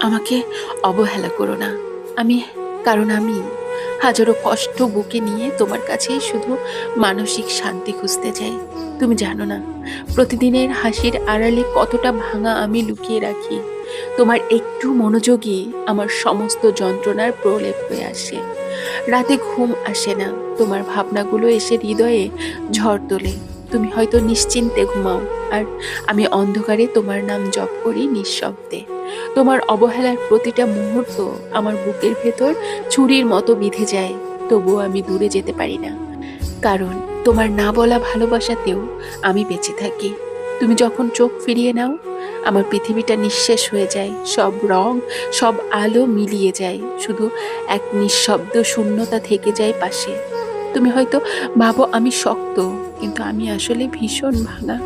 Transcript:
আমাকে অবহেলা করো না। আমি কারণ আমি হাজারো কষ্ট বুকে নিয়ে তোমার কাছে শুধু মানসিক শান্তি খুঁজতে চাই। তুমি জানো না প্রতিদিনের হাসির আড়ালে কতটা ভাঙা আমি লুকিয়ে রাখি। তোমার একটু মনোযোগই আমার সমস্ত যন্ত্রণার প্রলেপ হয়ে আসে। রাতে ঘুম আসে না, তোমার ভাবনাগুলো এসে হৃদয়ে ঝড় তোলে। তুমি হয়তো নিশ্চিন্তে ঘুমাও, আর আমি অন্ধকারে তোমার নাম জপ করি নিঃশব্দে। তোমার অবহেলার প্রতিটা মুহূর্ত আমার বুকের ভেতর ছুরির মতো বিঁধে যায়। তবুও আমি দূরে যেতে পারি না, কারণ তোমার না বলা ভালোবাসাতেও আমি বেঁচে থাকি। তুমি যখন চোখ ফিরিয়ে নাও, আমার পৃথিবীটা নিঃশেষ হয়ে যায়। সব রং, সব আলো মিলিয়ে যায়, শুধু এক নিঃশব্দ শূন্যতা থেকে যায় পাশে। তুমি হয়তো ভাবো আমি শক্ত, কিন্তু আমি আসলে ভীষণ ভাঙা।